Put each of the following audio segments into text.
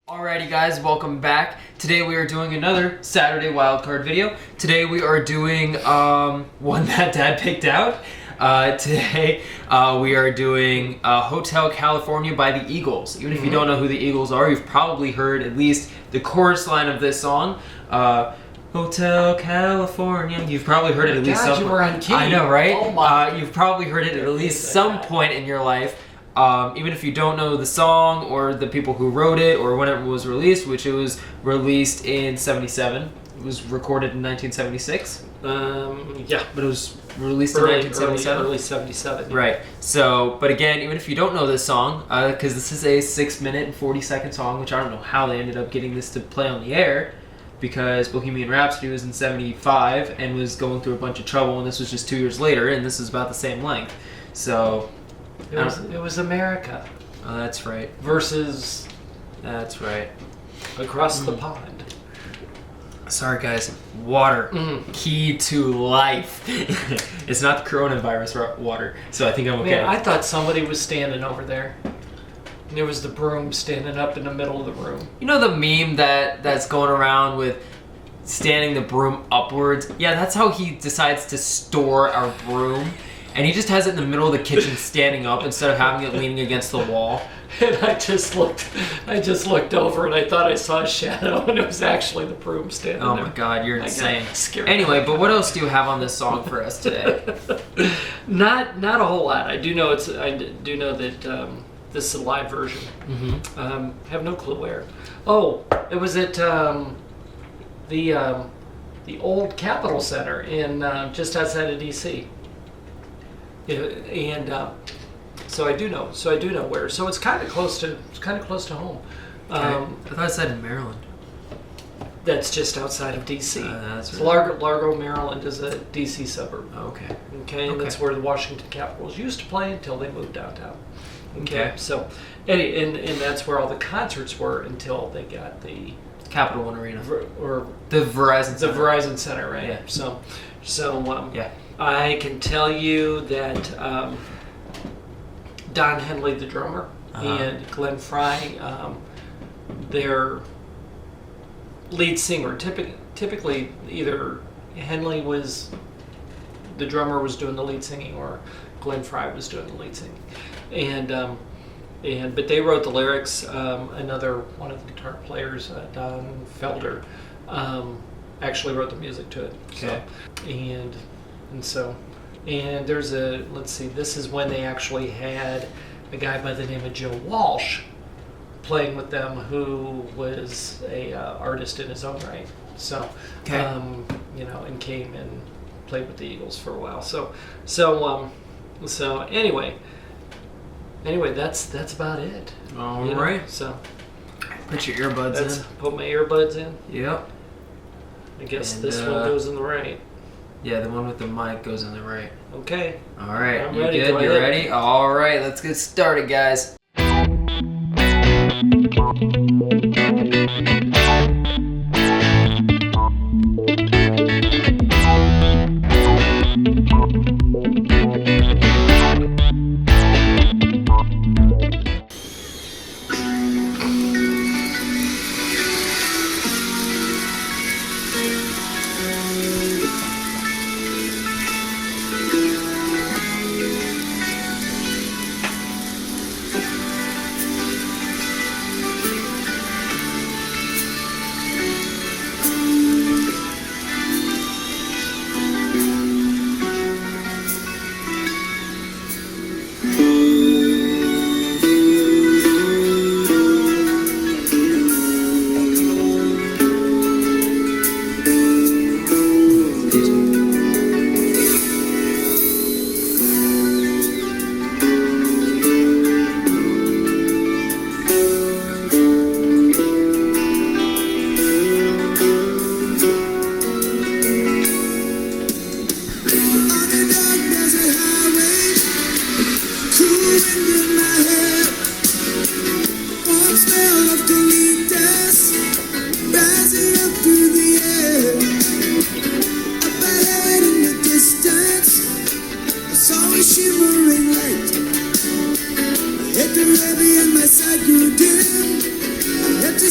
Alrighty guys, welcome back. Today we are doing another Saturday Wildcard video. Today we are doing one that Dad picked out. Today we are doing Hotel California by the Eagles. Even if you don't know who the Eagles are, you've probably heard at least the chorus line of this song. Hotel California. You've probably heard it at least some point. You were on key. I know, right? Oh my. You've probably heard it at least some point in your life. Even if you don't know the song or the people who wrote it or when it was released, which it was released in 77. It was recorded in 1976. Yeah. But it was released in 1977. Early 77. Yeah. Right. So, but again, even if you don't know this song, because this is a 6-minute and 40-second song, which I don't know how they ended up getting this to play on the air, because Bohemian Rhapsody was in 75 and was going through a bunch of trouble, and this was just 2 years later, and this is about the same length. So... It was America. Oh, that's right. Versus... That's right. Across the pond. Sorry, guys. Water. Key to life. It's not the coronavirus water, so I think I'm okay. Man, I thought somebody was standing over there. And there was the broom standing up in the middle of the room. You know the meme that's going around with standing the broom upwards? Yeah, that's how he decides to store our broom. And he just has it in the middle of the kitchen standing up instead of having it leaning against the wall. And I just looked over and I thought I saw a shadow, and it was actually the broom standing there. Oh my god, you're insane. Scared. Anyway, but what else do you have on this song for us today? Not a whole lot. I do know that this is a live version. Have no clue where. Oh, it was at the old Capitol Center in just outside of DC. And so I do know where. So it's kind of close to home. Okay. I thought it said Maryland. That's just outside of DC. That's right. Largo, Maryland is a DC suburb. Okay. Okay, and that's where the Washington Capitals used to play until they moved downtown. Okay. So, and that's where all the concerts were until they got the Capital One Arena or the Verizon Center. The Verizon Center, right? Yeah. So yeah. I can tell you that Don Henley, the drummer, and Glenn Frey, their lead singer. Typically, either Henley the drummer was doing the lead singing, or Glenn Frey was doing the lead singing, but they wrote the lyrics. Another one of the guitar players, Don Felder, actually wrote the music to it. Okay. And there's let's see, this is when they actually had a guy by the name of Joe Walsh playing with them, who was a artist in his own right. So, okay. And came and played with the Eagles for a while. So anyway, that's about it. All right. So put your earbuds in. Put my earbuds in. Yep. I guess this one goes in the right. Yeah, the one with the mic goes in the right. Okay. All right. I'm You ready. good? You ready? All right. Let's get started, guys.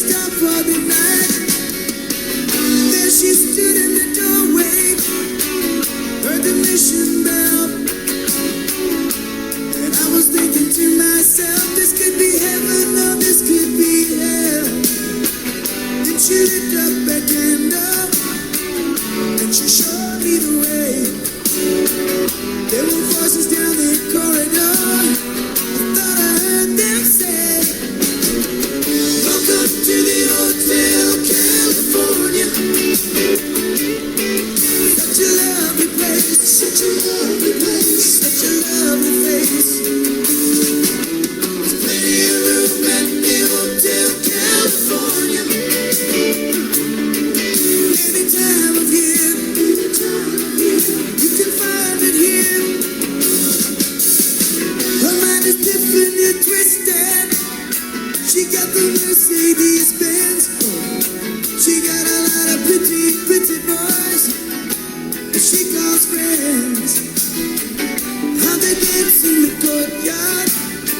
stop for the night. There she stood in the doorway, heard the mission bell, and I was thinking to myself, this could be heaven or this could be hell. Then she lit up a candle, and she showed me the way. There were voices down the corridor, I thought I heard them say, welcome to the Hotel California. Such a lovely place, such a lovely place, such a lovely place. There's plenty of room at the Hotel California. Any time of year, you can find it here. Her mind is different and twisted. She got the Mercedes Benz. She got a lot of pretty, pretty boys that she calls friends. How they dance in the courtyard,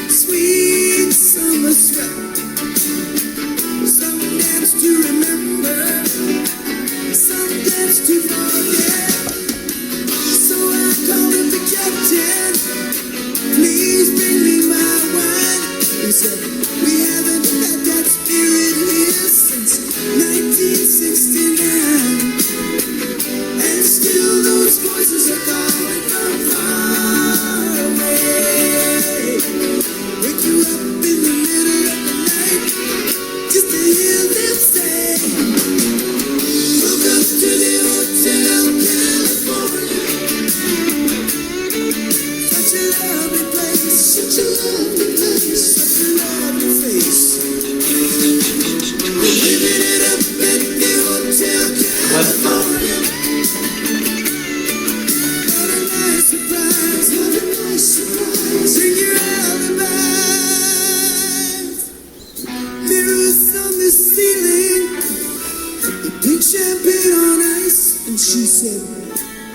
sweet summer sweat. Some dance to remember, some dance to forget. So I called him the captain, please bring me my wine. He said, we haven't had that spirit here since 1969. And still those voices are calling from far away. Wake you up in the middle of the night just to hear them say, welcome to the Hotel California. Such a lovely place, such a lovely place, such a lovely face. We're living it up at the Hotel California. What a nice surprise, what a nice surprise. Bring your alibis. Mirrors on the ceiling, the pink champagne on ice. And she said,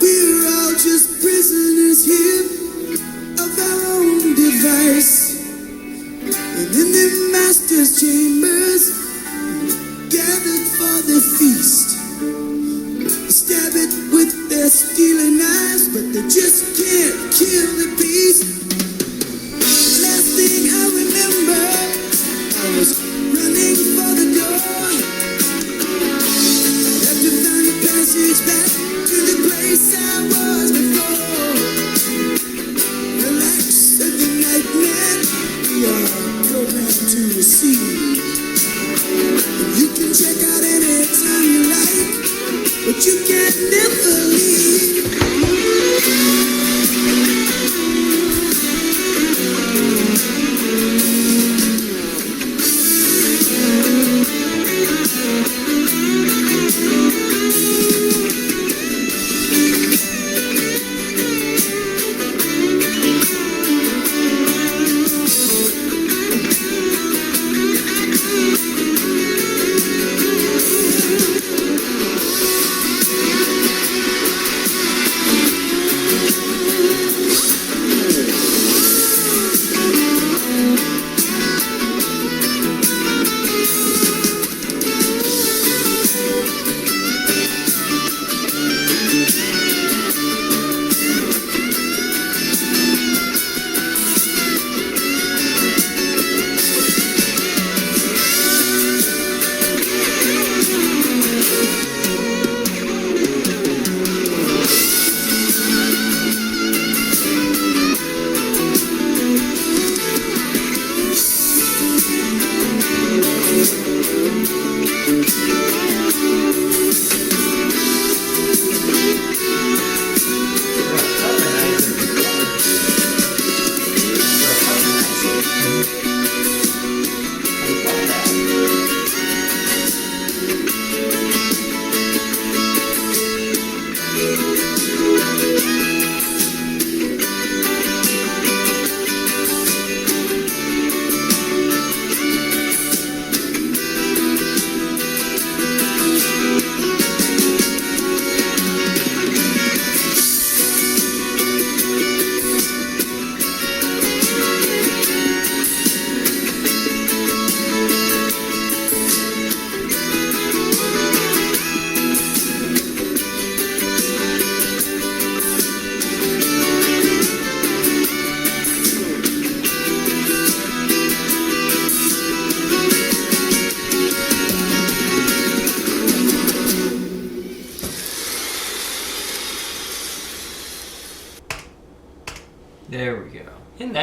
we're all just prisoners here of our own device. And in the master's chambers, gathered for the feast. They stab it with their stealing knives, but they just can't kill the beast. Last thing I remember, I was running for the door. I had to find a passage back to the place I was before.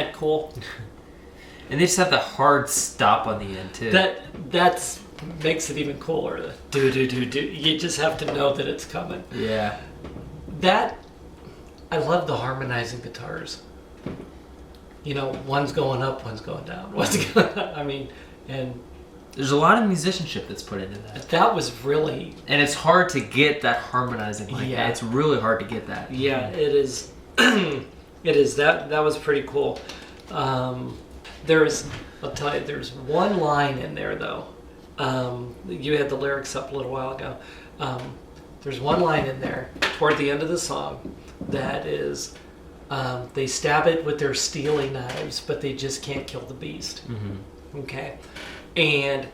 that cool? And they just have the hard stop on the end too. That's makes it even cooler. The do do do do. You just have to know that it's coming. Yeah. I love the harmonizing guitars. You know, one's going up, one's going down. And there's a lot of musicianship that's put into that. that was really... And it's hard to get that harmonizing like that. It's really hard to get that. Yeah, it is. It is. That was pretty cool. I'll tell you, there's one line in there, though. You had the lyrics up a little while ago. There's one line in there toward the end of the song that is, they stab it with their steely knives, but they just can't kill the beast. Mm-hmm. Okay? And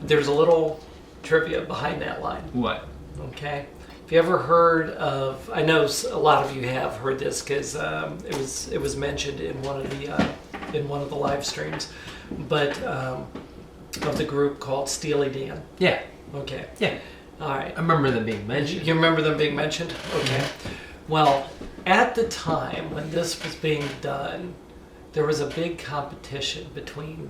there's a little trivia behind that line. What? Okay? Have you ever heard of, I know a lot of you have heard this because it was mentioned in one of the live streams, but of the group called Steely Dan. Yeah. Okay. Yeah. All right. I remember them being mentioned. You remember them being mentioned? Okay. Well, at the time when this was being done, there was a big competition between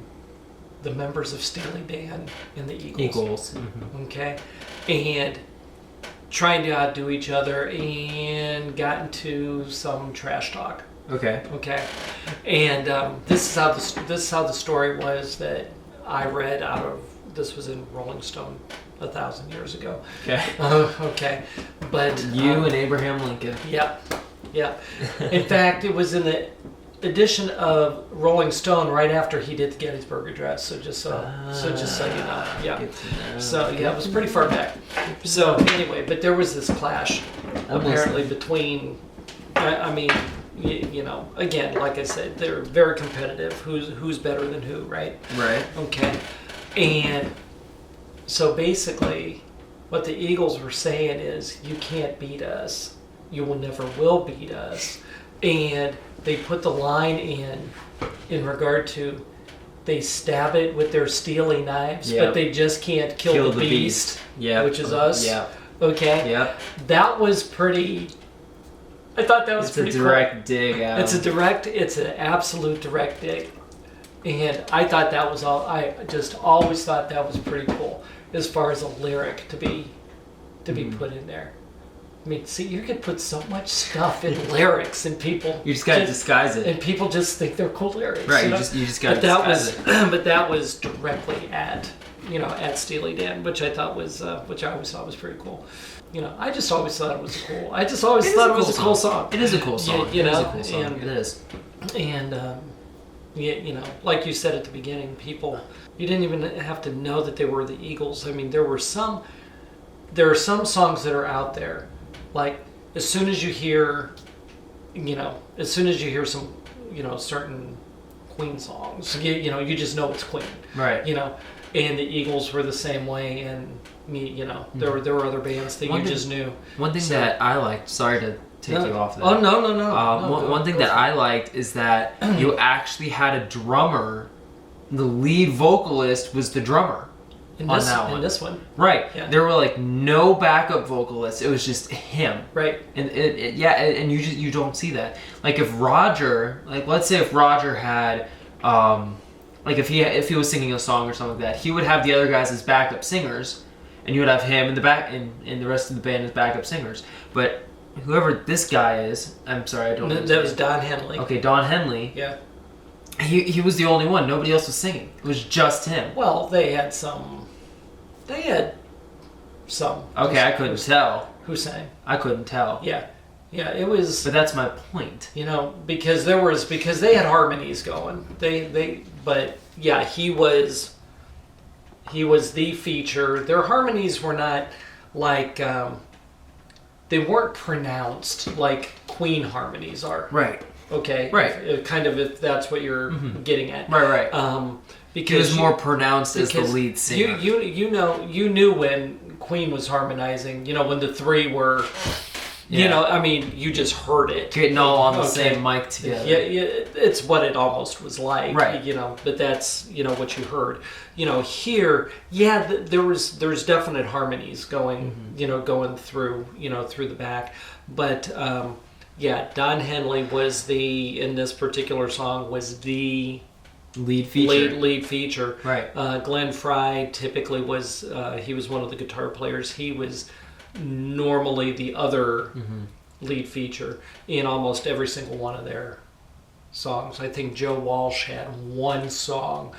the members of Steely Dan and the Eagles. Mm-hmm. Okay. And trying to outdo each other and got into some trash talk. Okay. Okay. And this is how the story was that I read out of, this was in Rolling Stone 1,000 years ago. Okay. Okay. But you and Abraham Lincoln. Yeah. Yeah. In fact, it was in the edition of Rolling Stone right after he did the Gettysburg Address. So just so you know. Yeah. So yeah, it was pretty far back. So anyway, but there was this clash apparently between. I mean, you know, again, like I said, they're very competitive. Who's better than who, right? Right. Okay. And so basically, what the Eagles were saying is, you can't beat us. You will never will beat us. And they put the line in regard to, they stab it with their steely knives, but they just can't kill the beast. Yeah. Which is us. Yeah. Okay. Yep. That was pretty. I thought that was pretty cool. It's a direct dig out. It's an absolute direct dig. And I thought that was all, I just always thought that was pretty cool as far as a lyric to be put in there. I mean, see, you could put so much stuff in lyrics and people... You just gotta disguise it. And people just think they're cool lyrics. Right, you just gotta disguise it. But that was directly at Steely Dan, which I thought was, which I always thought was pretty cool. You know, I just always thought it was cool. I just always thought it was a cool song. It is a cool song. You know, it is a cool song. It is. And, you know, like you said at the beginning, you didn't even have to know that they were the Eagles. I mean, there are some songs that are out there, like as soon as you hear some, you know, certain Queen songs, you know, you just know it's Queen. Right. You know, and the Eagles were the same way, and you know, there were other bands that you just knew. One thing that I liked, sorry to take you off that. Oh, no. One thing that I liked is that you actually had a drummer. The lead vocalist was the drummer in this one. Right. Yeah. There were like no backup vocalists. It was just him. Right. And and you don't see that. Like if Roger, like let's say if Roger had like if he was singing a song or something like that, he would have the other guys as backup singers, and you would have him in the back and the rest of the band as backup singers. But whoever this guy is, I'm sorry, I don't know. That was Don Henley. Okay, Don Henley. Yeah. He was the only one. Nobody else was singing. It was just him. Well, they had some. Okay, I couldn't tell. Who sang? I couldn't tell. Yeah, it was. But that's my point. You know, because they had harmonies going. But yeah, he was the feature. Their harmonies were not like they weren't pronounced like Queen harmonies are. Right. Okay. Right. If that's what you're getting at. Right. Because it was more pronounced as the lead singer. You knew when Queen was harmonizing. You know, when the three were. You know, I mean, you just heard it. Getting all on the same mic together. Yeah, it's what it almost was like. Right. You know, but that's what you heard. You know, here, there's definite harmonies going. Going through through the back, but Yeah, Don Henley was in this particular song, was the lead feature. Lead feature. Right. Glenn Frey typically was, he was one of the guitar players. He was normally the other lead feature in almost every single one of their songs. I think Joe Walsh had one song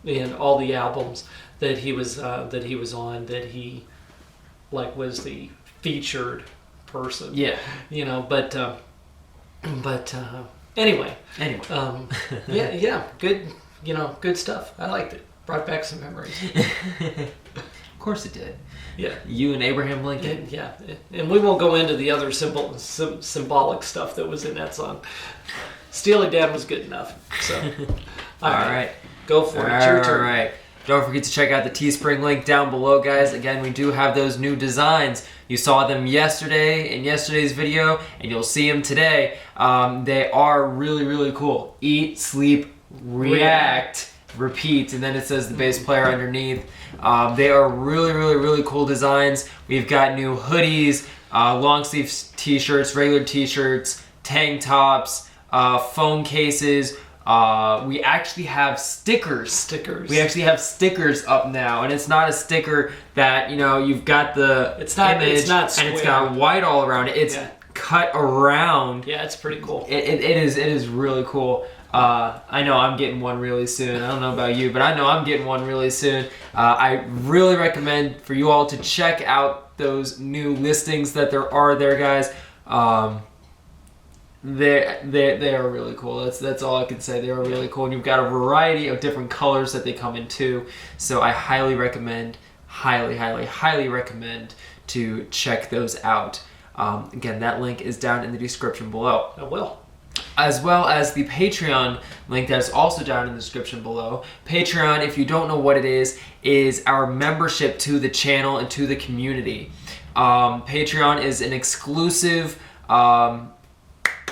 in all the albums that he was on that he was the featured person. Yeah. But anyway. Yeah, good. Good stuff. I liked it. Brought back some memories. Of course it did. Yeah. You and Abraham Lincoln. Yeah, and we won't go into the other symbolic stuff that was in that song. Steely Dan was good enough. So, all right, go for it. It's your turn. All right. Don't forget to check out the Teespring link down below, guys. Again, we do have those new designs. You saw them yesterday in yesterday's video, and you'll see them today. They are really, really cool. Eat, sleep, react, repeat, and then it says the bass player underneath. They are really, really, really cool designs. We've got new hoodies, long sleeve t-shirts, regular t-shirts, tank tops, phone cases. We actually have stickers. We actually have stickers up now, and it's not a sticker that you've got the image it's not square. And it's got white all around it. It's cut around. Yeah, it's pretty cool. It is really cool. I know I'm getting one really soon. I don't know about you, but I know I'm getting one really soon. I really recommend for you all to check out those new listings that there are there, guys. They are really cool. That's all I can say. They are really cool, and you've got a variety of different colors that they come in too. So I highly recommend, highly recommend to check those out. Again, that link is down in the description below. I will. As well as the Patreon link that is also down in the description below. Patreon, if you don't know what it is our membership to the channel and to the community. Patreon is an exclusive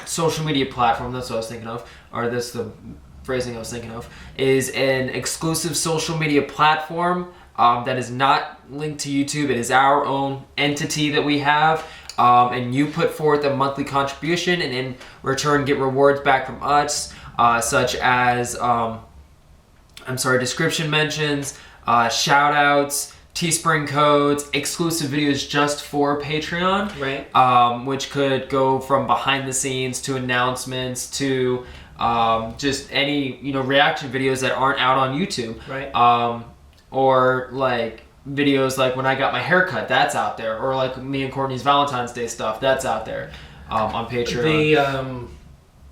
social media platform. That's what I was thinking of, or that's the phrasing I was thinking of, is an exclusive social media platform that is not linked to YouTube. It is our own entity that we have. And you put forth a monthly contribution, and in return get rewards back from us, such as description mentions, shout outs, Teespring codes, exclusive videos just for Patreon, right? Which could go from behind the scenes to announcements to just any reaction videos that aren't out on YouTube, right? Or like videos like when I got my haircut, that's out there, or like me and Courtney's Valentine's Day stuff, that's out there on Patreon.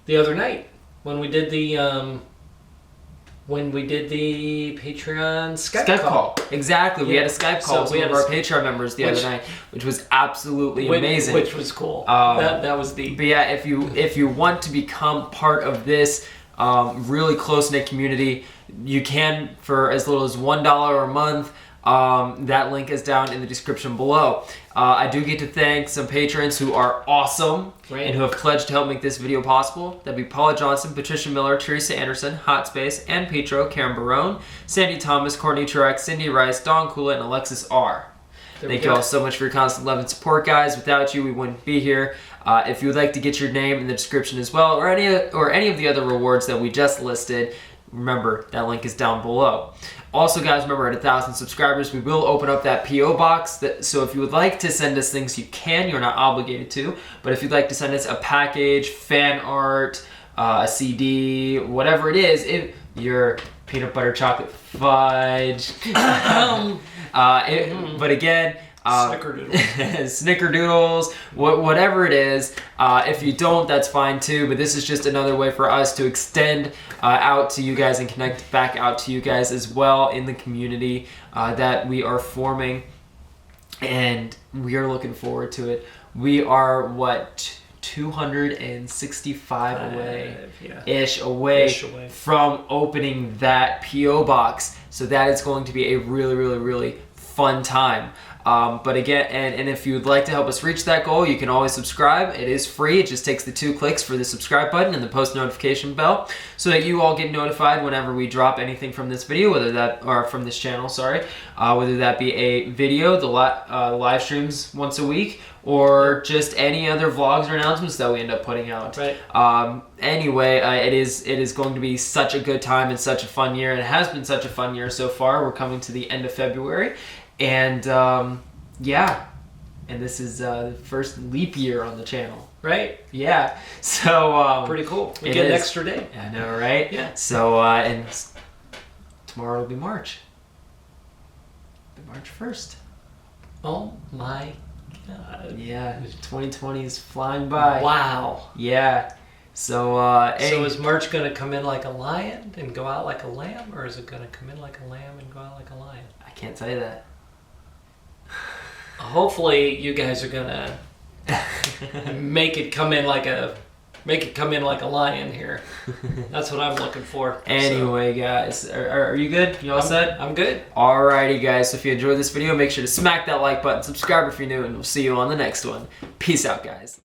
The other night when we did the Patreon Skype call. Exactly, we had a Skype call with one of our Patreon members the other night, which was absolutely amazing. Which was cool. That was the. But yeah, if you want to become part of this really close-knit community, you can for as little as $1 a month. That link is down in the description below. I do get to thank some patrons who are awesome and who have pledged to help make this video possible. That'd be Paula Johnson, Patricia Miller, Teresa Anderson, Hot Space, and Petro, Karen Barone, Sandy Thomas, Courtney Truax, Cindy Rice, Dawn Kula, and Alexis R. Thank you all so much for your constant love and support, guys. Without you, we wouldn't be here. If you would like to get your name in the description as well, or any of the other rewards that we just listed, remember, that link is down below. Also, guys, remember, at 1,000 subscribers, we will open up that P.O. box. So if you would like to send us things, you can. You're not obligated to. But if you'd like to send us a package, fan art, a CD, whatever it is, if your peanut butter chocolate fudge. But again, snickerdoodles, whatever it is. If you don't, that's fine too, but this is just another way for us to extend out to you guys and connect back out to you guys as well in the community that we are forming, and we are looking forward to it. We are 265 away from opening that P.O. box, so that is going to be a really, really, really fun time. But again, and if you would like to help us reach that goal, you can always subscribe. It is free. It just takes the 2 clicks for the subscribe button and the post notification bell so that you all get notified whenever we drop anything from this video, or from this channel, sorry. Whether that be a video, the live streams once a week, or just any other vlogs or announcements that we end up putting out. Right. Anyway, it is going to be such a good time and such a fun year, and it has been such a fun year so far. We're coming to the end of February, and yeah, and this is the first leap year on the channel. Right. Yeah. So Pretty cool. We get an extra day. I know, right? Yeah. So and tomorrow will be March. March 1st. Oh my God. Yeah, 2020 is flying by. Wow. Yeah. So, So is March going to come in like a lion and go out like a lamb, or is it going to come in like a lamb and go out like a lion? I can't tell you that. Hopefully, you guys are going to make it come in like a lion here. That's what I'm looking for. Anyway, guys, are you good? You all set? I'm good. Alrighty, guys. So if you enjoyed this video, make sure to smack that like button, subscribe if you're new, and we'll see you on the next one. Peace out, guys.